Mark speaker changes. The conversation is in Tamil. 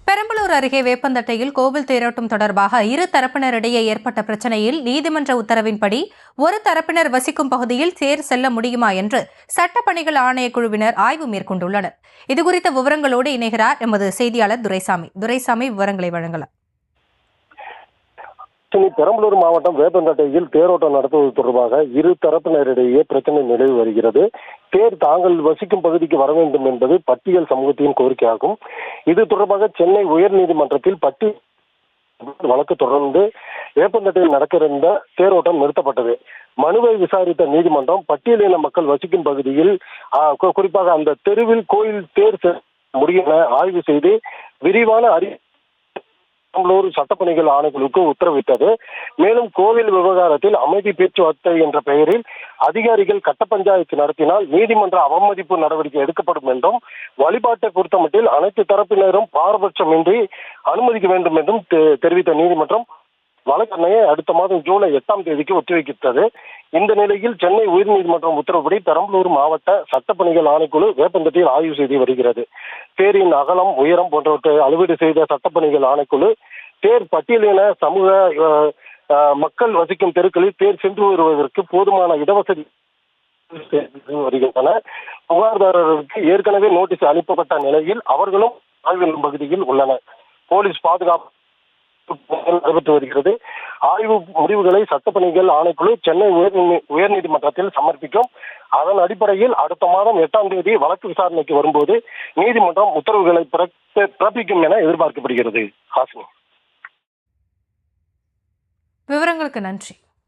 Speaker 1: பெரம்பலூர் அருகே வேப்பந்தட்டையில் கோவில் தேரோட்டம் தொடர்பாக இரு தரப்பினரிடையே ஏற்பட்ட பிரச்சினையில் நீதிமன்ற உத்தரவின்படி ஒரு தரப்பினர் வசிக்கும் பகுதியில் தேர் செல்ல முடியுமா என்று சட்டப்பணிகள் ஆணையக்குழுவினர் ஆய்வு மேற்கொண்டுள்ளனர். இதுகுறித்த விவரங்களோடு இணைகிறார் எமது செய்தியாளர் துரைசாமி. விவரங்களை வழங்கலாம்.
Speaker 2: பெரம்பலூர் மாவட்டம் வேப்பந்தட்டையில் தேரோட்டம் நடத்துவது தொடர்பாக இரு தரப்பினரிடையே பிரச்சனை நிலவி வருகிறது. தேர் தாங்கள் வசிக்கும் பகுதிக்கு வர வேண்டும் என்பது பட்டியல் சமூகத்தின் கோரிக்கையாகும். இது தொடர்பாக சென்னை உயர்நீதிமன்றத்தில் வழக்கு தொடர்ந்து வேப்பந்தட்டையில் நடக்க இருந்த தேரோட்டம் நிறுத்தப்பட்டது. மனுவை விசாரித்த நீதிமன்றம் பட்டியலின மக்கள் வசிக்கும் பகுதியில் குறிப்பாக அந்த தெருவில் கோயில் தேர் முடியும் என ஆய்வு செய்து விரிவான பெரம்பலூர் சட்டப்பணிகள் ஆணைக்குழுவுக்கு உத்தரவிட்டது. மேலும் கோவில் விவகாரத்தில் அமைதி பேச்சுவார்த்தை என்ற பெயரில் அதிகாரிகள் கட்ட பஞ்சாயத்து நடத்தினால் நீதிமன்ற அவமதிப்பு நடவடிக்கை எடுக்கப்படும் என்றும், வழிபாட்டை பொறுத்தமட்டில் அனைத்து தரப்பினரும் பாரபட்சமின்றி அனுமதிக்க வேண்டும் என்றும் தெரிவித்த நீதிமன்றம் வழக்கெண்ணையை அடுத்த மாதம் ஜூலை 8ஆம் தேதிக்கு ஒத்திவைத்தது. இந்த நிலையில் சென்னை உயர்நீதிமன்றம் உத்தரவுப்படி பெரம்பலூர் மாவட்ட சட்டப்பணிகள் ஆணைக்குழு வேப்பந்தட்டையில் ஆய்வு செய்து வருகிறது. தேரின் அகலம், உயரம் போன்றவற்றை அளவீடு செய்த சட்டப்பணிகள் ஆணைக்குழு தேர் பட்டியலின சமூக மக்கள் வசிக்கும் தெருக்களில் தேர் சென்று வருவதற்கு போதுமான இடவசதி வருகின்றன. புகார்தாரருக்கு ஏற்கனவே நோட்டீஸ் அனுப்பப்பட்ட நிலையில் அவர்களும் ஆய்வு பகுதியில் உள்ளனர். போலீஸ் பாதுகாப்பு நடைபெற்று வருகிறது. ஆய்வு முடிவுகளை சட்டப்பணிகள் ஆணைக்குழு சென்னை உயர்நீதிமன்றத்தில் சமர்ப்பிக்கும். அதன் அடிப்படையில் அடுத்த மாதம் 8ஆம் தேதி வழக்கு விசாரணைக்கு வரும்போது நீதிமன்றம் உத்தரவுகளை பிறப்பிக்கும் என எதிர்பார்க்கப்படுகிறது.
Speaker 1: விவரங்களுக்கு நன்றி.